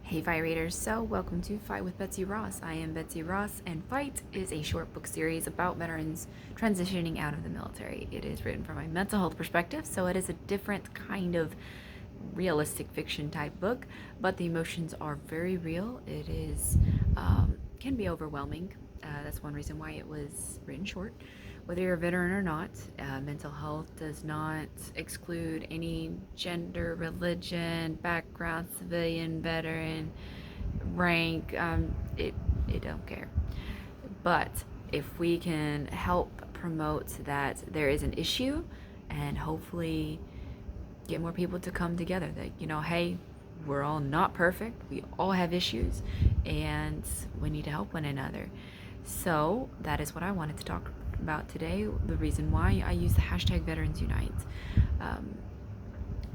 Hey Fight Readers, so welcome to Fight with Betsy Ross. I am Betsy Ross, and Fight is a short book series about veterans transitioning out of the military. It is written from a mental health perspective, so it is a different kind of realistic fiction type book, but the emotions are very real. It is can be overwhelming. That's one reason why it was written short. Whether you're a veteran or not, mental health does not exclude any gender, religion, background, civilian, veteran, rank. It don't care. But if we can help promote that there is an issue, and hopefully get more people to come together, that hey, we're all not perfect, we all have issues, and we need to help one another. So that is what I wanted to talk about today. The reason why I use the hashtag Veterans Unite.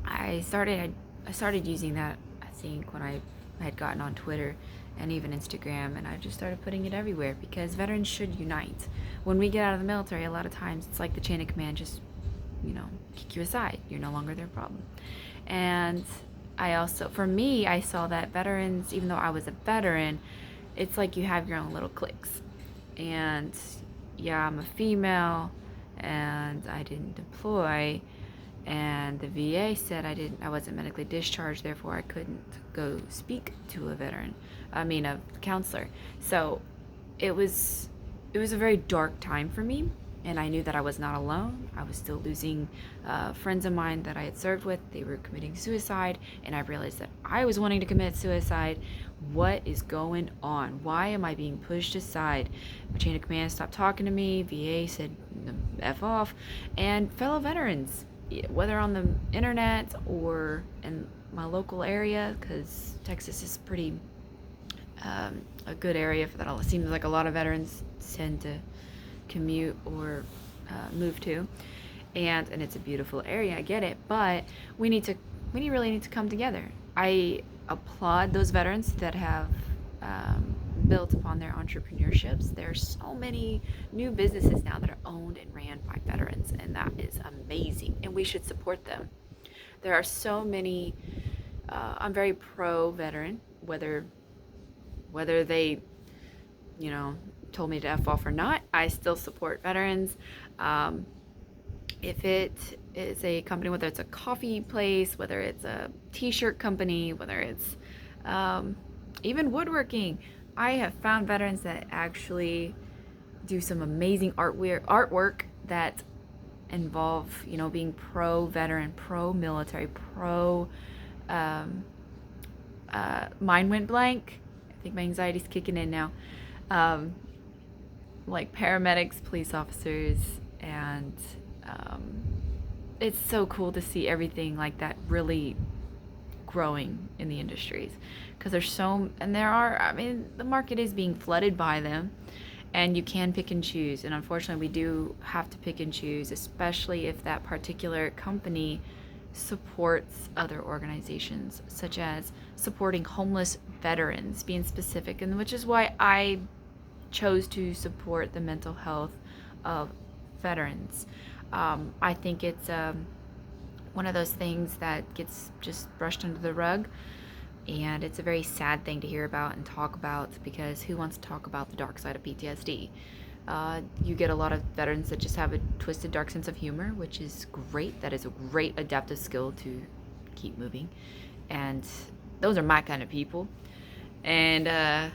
I started using that, I think, when I had gotten on Twitter and even Instagram, and I just started putting it everywhere because veterans should unite. When we get out of the military, a lot of times it's like the chain of command just kick you aside. You're no longer their problem. And for me, I saw that veterans, even though I was a veteran, it's like you have your own little cliques. And yeah, I'm a female and I didn't deploy, and the VA said I wasn't medically discharged, therefore I couldn't go speak to a counselor. So it was a very dark time for me, and I knew that I was not alone. I was still losing friends of mine that I had served with. They were committing suicide, and I realized that I was wanting to commit suicide. What is going on? Why am I being pushed aside? My chain of command stopped talking to me. VA said F off. And fellow veterans, whether on the internet or in my local area, because Texas is pretty a good area for that. It seems like a lot of veterans tend to commute or move to, and it's a beautiful area. I get it, but we really need to come together. I applaud those veterans that have built upon their entrepreneurships. There's so many new businesses now that are owned and ran by veterans, and that is amazing, and we should support them. There are so many. I'm very pro veteran, whether they told me to F off or not. I still support veterans. If it is a company, whether it's a coffee place, whether it's a t-shirt company, whether it's even woodworking, I have found veterans that actually do some amazing artwork that involve, being pro-veteran, pro-military, mine went blank. I think my anxiety's kicking in now. Like paramedics, police officers, and it's so cool to see everything like that really growing in the industries, because the market is being flooded by them, and you can pick and choose, and unfortunately we do have to pick and choose, especially if that particular company supports other organizations, such as supporting homeless veterans, being specific, and which is why I chose to support the mental health of veterans. I think it's one of those things that gets just brushed under the rug, and it's a very sad thing to hear about and talk about, because who wants to talk about the dark side of PTSD? You get a lot of veterans that just have a twisted, dark sense of humor, which is great. That is a great adaptive skill to keep moving, and those are my kind of people. And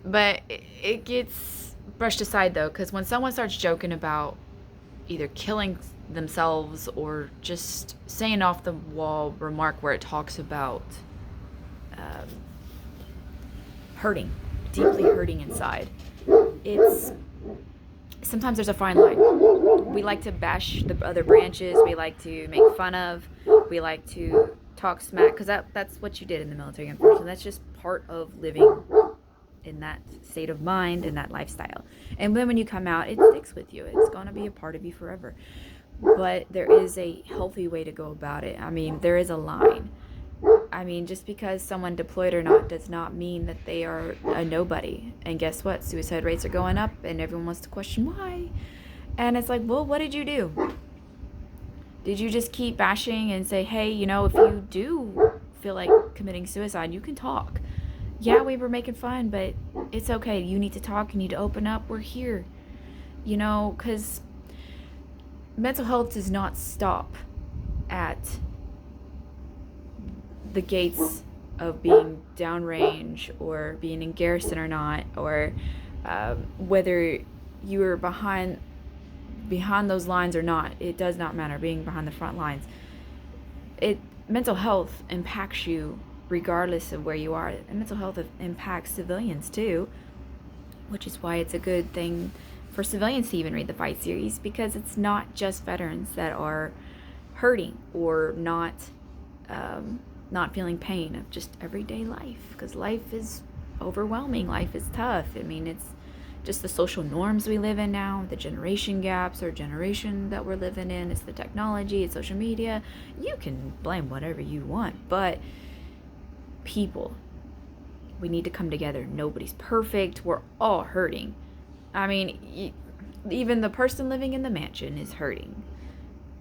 but it gets brushed aside, though, because when someone starts joking about either killing themselves or just saying off the wall remark where it talks about hurting, deeply hurting inside, it's sometimes there's a fine line. We like to bash the other branches, we like to make fun of, we like to talk smack, because that's what you did in the military, unfortunately. That's just part of living in that state of mind and that lifestyle. And then when you come out, it sticks with you. It's going to be a part of you forever. But there is a healthy way to go about it. There is a line. Just because someone deployed or not does not mean that they are a nobody. And guess what? Suicide rates are going up, and everyone wants to question why. And it's like, well, what did you do? Did you just keep bashing and say, hey, if you do feel like committing suicide, you can talk. Yeah, we were making fun, but it's okay. You need to talk. You need to open up. We're here. Because mental health does not stop at the gates of being downrange or being in garrison or not, or whether you are behind those lines or not. It does not matter. Being behind the front lines, mental health impacts you regardless of where you are. And mental health impacts civilians too, which is why it's a good thing for civilians to even read the Fight series, because it's not just veterans that are hurting or not feeling pain of just everyday life, because life is overwhelming. Life is tough. I mean, it's just the social norms we live in now, the generation gaps or generation that we're living in. It's the technology, it's social media. You can blame whatever you want, but people, we need to come together. Nobody's perfect. We're all hurting. I mean, even the person living in the mansion is hurting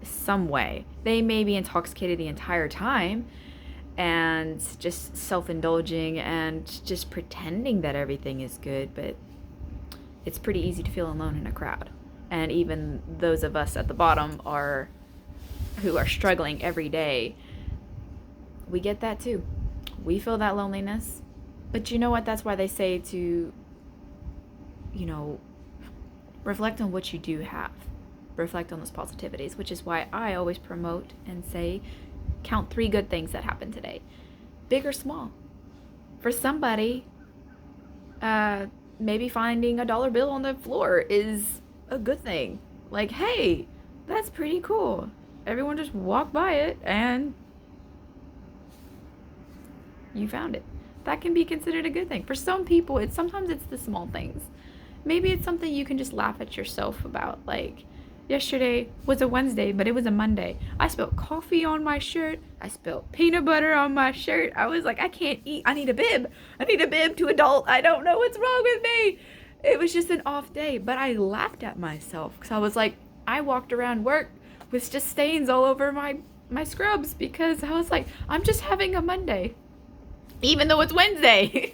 some way. They may be intoxicated the entire time and just self-indulging and just pretending that everything is good, but it's pretty easy to feel alone in a crowd. And even those of us at the bottom who are struggling every day, we get that too. We feel that loneliness. But you know what? That's why they say to, reflect on what you do have. Reflect on those positivities, which is why I always promote and say, count 3 good things that happened today. Big or small. For somebody, maybe finding a dollar bill on the floor is a good thing. Like, hey, that's pretty cool. Everyone just walked by it and you found it. That can be considered a good thing. For some people, sometimes it's the small things. Maybe it's something you can just laugh at yourself about. Like, yesterday was a Wednesday, but it was a Monday. I spilled coffee on my shirt. I spilled peanut butter on my shirt. I was like, I can't eat. I need a bib. I need a bib to adult. I don't know what's wrong with me. It was just an off day, but I laughed at myself because I was like, I walked around work with just stains all over my scrubs because I was like, I'm just having a Monday, even though it's Wednesday.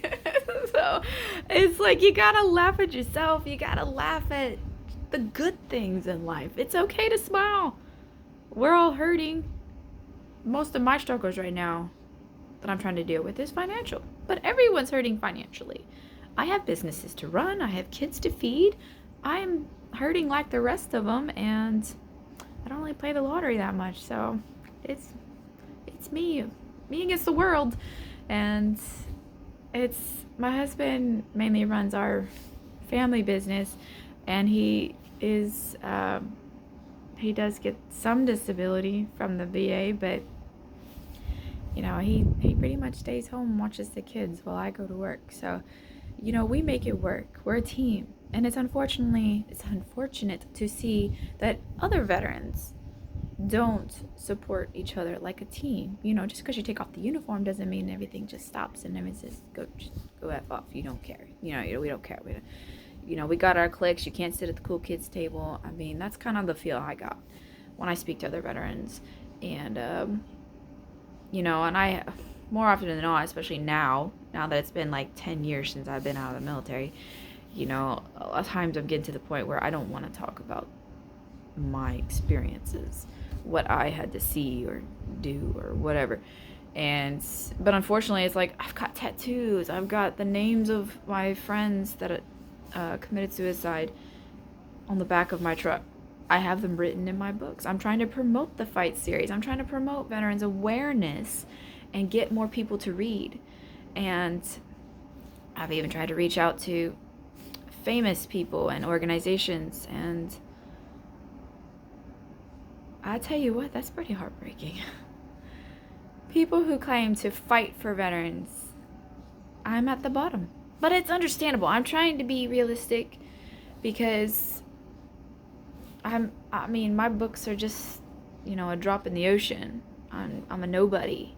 So it's like, you gotta laugh at yourself. You gotta laugh at the good things in life. It's okay to smile. We're all hurting. Most of my struggles right now that I'm trying to deal with is financial, but everyone's hurting financially. I have businesses to run. I have kids to feed. I'm hurting like the rest of them, and I don't really play the lottery that much. So it's me against the world. And it's my husband mainly runs our family business, and he does get some disability from the VA, but he pretty much stays home and watches the kids while I go to work. So we make it work. We're a team, and it's unfortunate to see that other veterans don't support each other like a team. Just because you take off the uniform doesn't mean everything just stops and everyone says go F off. You don't care. We don't care. We got our cliques. You can't sit at the cool kids table. I mean, that's kind of the feel I got when I speak to other veterans. And and I, more often than not, especially now that it's been like 10 years since I've been out of the military, a lot of times I'm getting to the point where I don't want to talk about my experiences, what I had to see or do or whatever. But unfortunately, it's like, I've got tattoos. I've got the names of my friends that committed suicide on the back of my truck. I have them written in my books. I'm trying to promote the Fight series. I'm trying to promote veterans awareness and get more people to read. And I've even tried to reach out to famous people and organizations, and I tell you what, that's pretty heartbreaking. People who claim to fight for veterans, I'm at the bottom. But it's understandable. I'm trying to be realistic because my books are just, a drop in the ocean. I'm a nobody.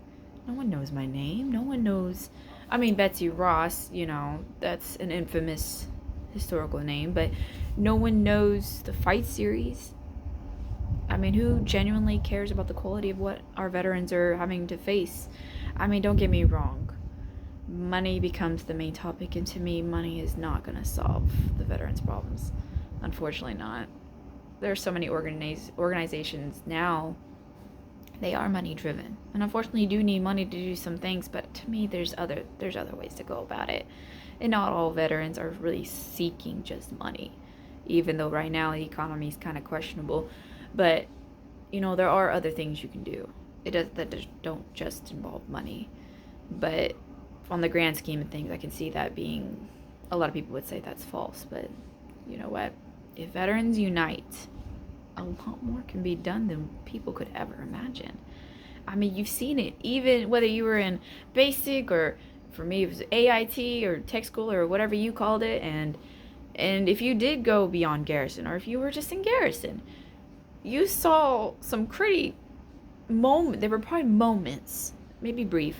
No one knows my name. No one knows. Betsy Ross, that's an infamous historical name, but no one knows the Fight series. Who genuinely cares about the quality of what our veterans are having to face? I mean, don't get me wrong. Money becomes the main topic, and to me, money is not going to solve the veterans' problems. Unfortunately, not. There are so many organizations now, they are money driven, and unfortunately you do need money to do some things, but to me there's other ways to go about it. And not all veterans are really seeking just money, even though right now the economy is kind of questionable. But there are other things you can do. Don't just involve money. But on the grand scheme of things, I can see that being, a lot of people would say that's false, but you know what? If veterans unite, a lot more can be done than people could ever imagine. I mean, you've seen it, even whether you were in basic, or for me it was AIT or tech school or whatever you called it, and if you did go beyond garrison, or if you were just in garrison, you saw some pretty there were probably moments, maybe brief,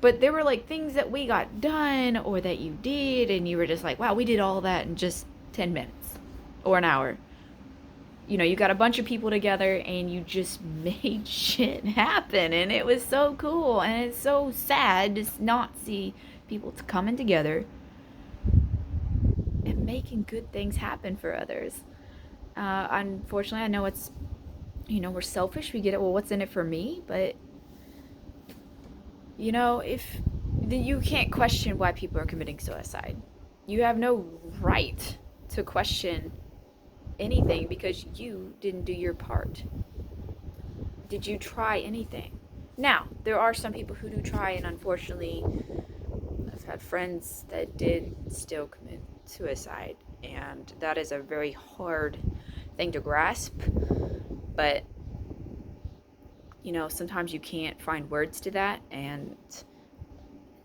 but there were like things that we got done or that you did, and you were just like, wow, we did all that in just 10 minutes or an hour. You got a bunch of people together and you just made shit happen, and it was so cool. And it's so sad to not see people coming together and making good things happen for others. Unfortunately, I know it's, we're selfish. We get it. Well, what's in it for me? But if you can't question why people are committing suicide, you have no right to question anything because you didn't do your part. Did you try anything? Now, there are some people who do try, and unfortunately, I've had friends that did still commit suicide, and that is a very hard thing to grasp. But sometimes you can't find words to that, and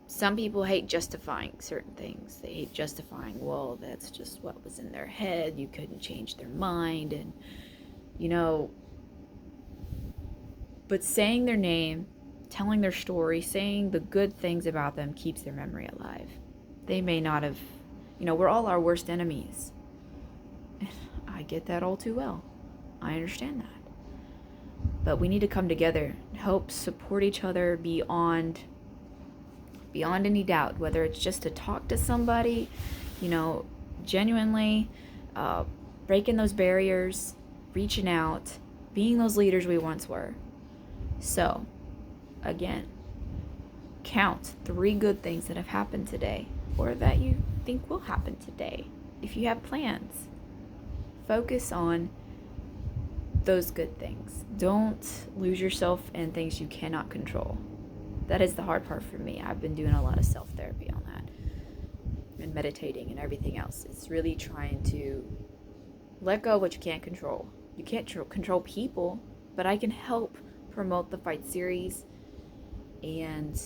some people hate justifying certain things. They hate justifying, well, that's just what was in their head. You couldn't change their mind. And, but saying their name, telling their story, saying the good things about them keeps their memory alive. They may not have, we're all our worst enemies. I get that all too well. I understand that. But we need to come together, help support each other beyond any doubt, whether it's just to talk to somebody, genuinely breaking those barriers, reaching out, being those leaders we once were. So, again, count 3 good things that have happened today, or that you think will happen today. If you have plans, focus on those good things. Don't lose yourself in things you cannot control. That is the hard part for me. I've been doing a lot of self-therapy on that, and meditating and everything else. It's really trying to let go of what you can't control. You can't control people, but I can help promote the fight series and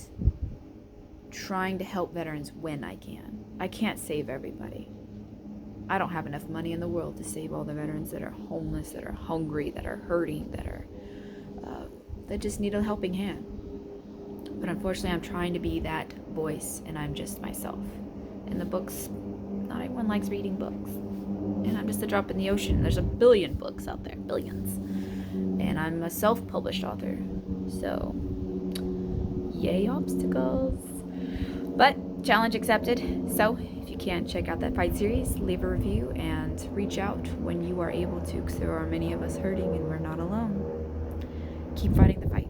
trying to help veterans when I can. I can't save everybody. I don't have enough money in the world to save all the veterans that are homeless, that are hungry, that are hurting, that just need a helping hand. But unfortunately, I'm trying to be that voice, and I'm just myself. And the books, not everyone likes reading books. And I'm just a drop in the ocean. There's a billion books out there, billions. And I'm a self-published author. So, yay obstacles. But, challenge accepted. So, if you can, check out that fight series, leave a review, and reach out when you are able to, because there are many of us hurting and we're not alone. Keep fighting the fight.